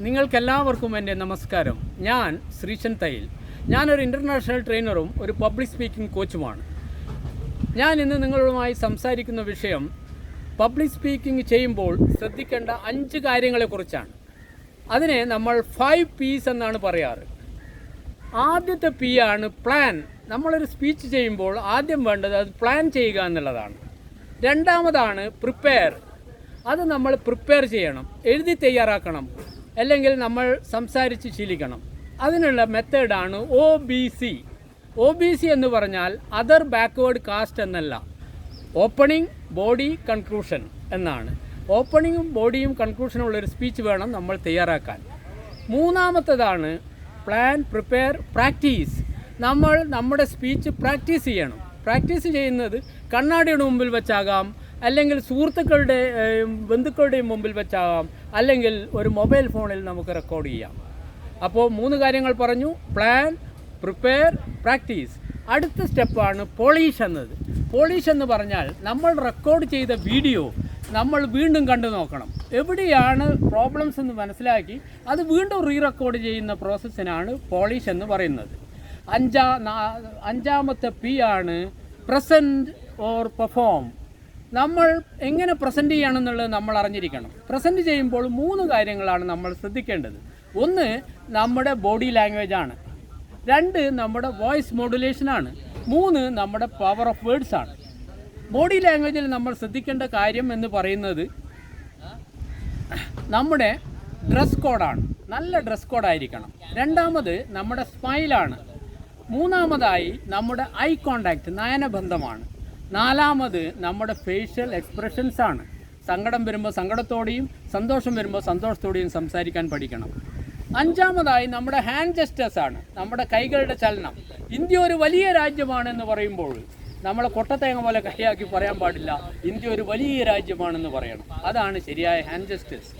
നിങ്ങൾക്കെല്ലാവർക്കും എൻ്റെ നമസ്കാരം. ഞാൻ ശ്രീശൻ തയ്യിൽ. ഞാനൊരു ഇൻ്റർനാഷണൽ ട്രെയിനറും ഒരു പബ്ലിക് സ്പീക്കിംഗ് കോച്ചുമാണ്. ഞാൻ ഇന്ന് നിങ്ങളുമായി സംസാരിക്കുന്ന വിഷയം പബ്ലിക് സ്പീക്കിംഗ് ചെയ്യുമ്പോൾ ശ്രദ്ധിക്കേണ്ട 5 കാര്യങ്ങളെക്കുറിച്ചാണ്. അതിനെ നമ്മൾ 5 P's എന്നാണ് പറയാറ്. ആദ്യത്തെ P ആണ് പ്ലാൻ. നമ്മളൊരു സ്പീച്ച് ചെയ്യുമ്പോൾ ആദ്യം വേണ്ടത് അത് പ്ലാൻ ചെയ്യുക എന്നുള്ളതാണ്. രണ്ടാമതാണ് പ്രിപ്പയർ. അത് നമ്മൾ പ്രിപ്പയർ ചെയ്യണം, എഴുതി തയ്യാറാക്കണം, അല്ലെങ്കിൽ നമ്മൾ സംസാരിച്ച് ശീലിക്കണം. അതിനുള്ള മെത്തേഡാണ് OBC. OBC എന്ന് പറഞ്ഞാൽ അതർ ബാക്ക്വേർഡ് കാസ്റ്റ് എന്നല്ല, ഓപ്പണിംഗ്, ബോഡി, കൺക്ലൂഷൻ എന്നാണ്. ഓപ്പണിങ്ങും ബോഡിയും കൺക്ലൂഷനും ഉള്ളൊരു സ്പീച്ച് വേണം നമ്മൾ തയ്യാറാക്കാൻ. മൂന്നാമത്തേതാണ് പ്ലാൻ, പ്രിപ്പയർ, പ്രാക്ടീസ്. നമ്മൾ നമ്മുടെ സ്പീച്ച് പ്രാക്ടീസ് ചെയ്യണം. പ്രാക്ടീസ് ചെയ്യുന്നത് കണ്ണാടിയുടെ മുമ്പിൽ വെച്ചാകാം, അല്ലെങ്കിൽ സുഹൃത്തുക്കളുടെയും ബന്ധുക്കളുടെയും മുമ്പിൽ വെച്ചാകാം, അല്ലെങ്കിൽ ഒരു മൊബൈൽ ഫോണിൽ നമുക്ക് റെക്കോർഡ് ചെയ്യാം. അപ്പോൾ 3 കാര്യങ്ങൾ പറഞ്ഞു: പ്ലാൻ, പ്രിപ്പയർ, പ്രാക്ടീസ്. അടുത്ത സ്റ്റെപ്പാണ് പോളിഷ് എന്നത്. പോളിഷ് എന്ന് പറഞ്ഞാൽ നമ്മൾ റെക്കോർഡ് ചെയ്ത വീഡിയോ നമ്മൾ വീണ്ടും കണ്ടു നോക്കണം. എവിടെയാണ് പ്രോബ്ലംസ് എന്ന് മനസ്സിലാക്കി അത് വീണ്ടും റീറെക്കോർഡ് ചെയ്യുന്ന പ്രോസസ്സിനാണ് പോളിഷ് എന്ന് പറയുന്നത്. അഞ്ചാമത്തെ P ആണ് പ്രസൻറ്റ് ഓർ പെർഫോം. നമ്മൾ എങ്ങനെ പ്രസൻറ്റ് ചെയ്യണമെന്നുള്ളത് നമ്മൾ അറിഞ്ഞിരിക്കണം. പ്രസൻറ്റ് ചെയ്യുമ്പോൾ 3 കാര്യങ്ങളാണ് നമ്മൾ ശ്രദ്ധിക്കേണ്ടത്. 1 നമ്മുടെ ബോഡി ലാംഗ്വേജ് ആണ്. 2 നമ്മുടെ വോയിസ് മോഡുലേഷനാണ്. 3 നമ്മുടെ പവർ ഓഫ് വേർഡ്സ് ആണ്. ബോഡി ലാംഗ്വേജിൽ നമ്മൾ ശ്രദ്ധിക്കേണ്ട കാര്യം എന്ന് പറയുന്നത് നമ്മുടെ ഡ്രസ് കോഡാണ്. നല്ല ഡ്രസ് കോഡായിരിക്കണം. രണ്ടാമത് നമ്മുടെ സ്മൈലാണ്. മൂന്നാമതായി നമ്മുടെ ഐ കോണ്ടാക്റ്റ്, നയനബന്ധമാണ്. നാലാമത് നമ്മുടെ ഫേഷ്യൽ എക്സ്പ്രഷൻസ് ആണ്. സങ്കടം വരുമ്പോൾ സങ്കടത്തോടെയും സന്തോഷം വരുമ്പോൾ സന്തോഷത്തോടെയും സംസാരിക്കാൻ പഠിക്കണം. അഞ്ചാമതായി നമ്മുടെ ഹാൻഡ് ജസ്റ്റേഴ്സ് ആണ്, നമ്മുടെ കൈകളുടെ ചലനം. ഇന്ത്യ ഒരു വലിയ രാജ്യമാണെന്ന് പറയുമ്പോൾ നമ്മളെ കൊട്ടത്തേങ്ങ പോലെ കൈയാക്കി പറയാൻ പാടില്ല. ഇന്ത്യ ഒരു വലിയ രാജ്യമാണെന്ന് പറയണം. അതാണ് ശരിയായ ഹാൻഡ് ജസ്റ്റേഴ്സ്.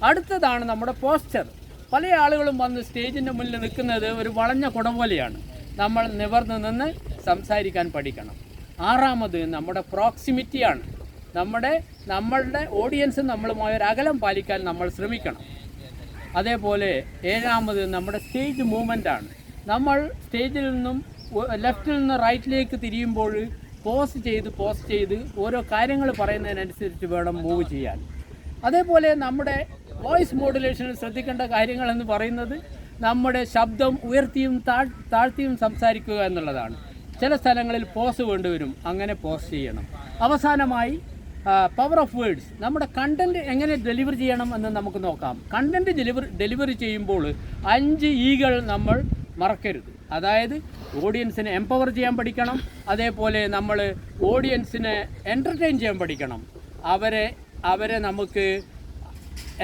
അടുത്തതാണ് നമ്മുടെ പോസ്ചർ. പല ആളുകളും വന്ന് സ്റ്റേജിൻ്റെ മുന്നിൽ നിൽക്കുന്നത് ഒരു വളഞ്ഞ കുടം പോലെയാണ്. നമ്മൾ നിവർന്ന് നിന്ന് സംസാരിക്കാൻ പഠിക്കണം. ആറാമത് നമ്മുടെ പ്രോക്സിമിറ്റിയാണ്. നമ്മളുടെ ഓഡിയൻസ് നമ്മളുമായി ഒരു അകലം പാലിക്കാൻ നമ്മൾ ശ്രമിക്കണം. അതേപോലെ 7ാമത് നമ്മുടെ സ്റ്റേജ് മൂവ്മെൻ്റാണ്. നമ്മൾ സ്റ്റേജിൽ നിന്നും ലെഫ്റ്റിൽ നിന്ന് റൈറ്റിലേക്ക് തിരിയുമ്പോൾ പോസ് ചെയ്ത് ഓരോ കാര്യങ്ങൾ പറയുന്നതിനനുസരിച്ച് വേണം മൂവ് ചെയ്യാൻ. അതേപോലെ നമ്മുടെ വോയിസ് മോഡുലേഷനിൽ ശ്രദ്ധിക്കേണ്ട കാര്യങ്ങളെന്ന് പറയുന്നത് നമ്മുടെ ശബ്ദം ഉയർത്തിയും താഴ്ത്തിയും സംസാരിക്കുക എന്നുള്ളതാണ്. ചില സ്ഥലങ്ങളിൽ പോസ് വേണ്ടിവരും, അങ്ങനെ പോസ് ചെയ്യണം. അവസാനമായി പവർ ഓഫ് വേർഡ്സ്. നമ്മുടെ കണ്ടൻറ്റ് എങ്ങനെ ഡെലിവർ ചെയ്യണം എന്ന് നമുക്ക് നോക്കാം. കണ്ടൻറ്റ് ഡെലിവറി ചെയ്യുമ്പോൾ 5 Eകൾ നമ്മൾ മറക്കരുത്. അതായത് ഓഡിയൻസിനെ എംപവർ ചെയ്യാൻ പഠിക്കണം. അതേപോലെ നമ്മൾ ഓഡിയൻസിനെ എൻ്റർടൈൻ ചെയ്യാൻ പഠിക്കണം. അവരെ നമുക്ക്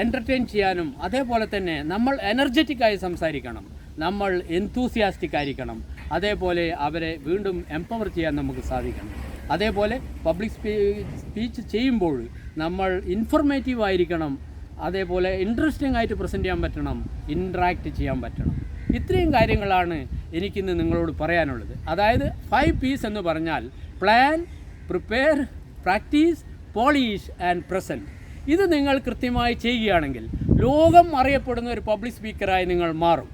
എൻ്റർടൈൻ ചെയ്യാനും, അതേപോലെ തന്നെ നമ്മൾ എനർജറ്റിക്കായി സംസാരിക്കണം, നമ്മൾ എൻതൂസിയാസ്റ്റിക് ആയിരിക്കണം. അതേപോലെ അവരെ വീണ്ടും എംപവർ ചെയ്യാൻ നമുക്ക് സാധിക്കണം. അതേപോലെ പബ്ലിക് സ്പീച്ച് ചെയ്യുമ്പോൾ നമ്മൾ ഇൻഫോർമേറ്റീവ് ആയിരിക്കണം. അതേപോലെ ഇൻട്രസ്റ്റിംഗ് ആയിട്ട് പ്രസൻറ്റ് ചെയ്യാൻ പറ്റണം, ഇൻട്രാക്റ്റ് ചെയ്യാൻ പറ്റണം. ഇത്രയും കാര്യങ്ങളാണ് എനിക്കിന്ന് നിങ്ങളോട് പറയാനുള്ളത്. അതായത് 5 P's എന്ന് പറഞ്ഞാൽ plan, prepare, practice, polish and present. ഇത് നിങ്ങൾ കൃത്യമായി ചെയ്യുകയാണെങ്കിൽ ലോകം അറിയപ്പെടുന്ന ഒരു പബ്ലിക് സ്പീക്കറായി നിങ്ങൾ മാറും.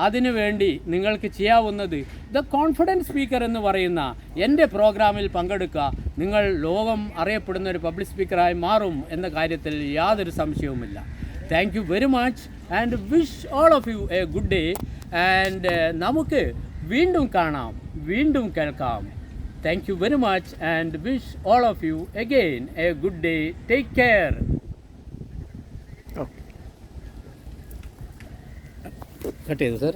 അതിനുവേണ്ടി നിങ്ങൾക്ക് ചെയ്യാവുന്നത് ദ കോൺഫിഡൻസ് സ്പീക്കർ എന്ന് പറയുന്ന എൻ്റെ പ്രോഗ്രാമിൽ പങ്കെടുക്കുക. നിങ്ങൾ ലോകം അറിയപ്പെടുന്ന ഒരു പബ്ലിക് സ്പീക്കറായി മാറും എന്ന കാര്യത്തിൽ യാതൊരു സംശയവുമില്ല. Thank you very much and wish all of you a good day. And നമുക്ക് വീണ്ടും കാണാം, വീണ്ടും കേൾക്കാം. Thank you very much and wish all of you again a good day. Take care. Cut ചെയ്തു സാർ.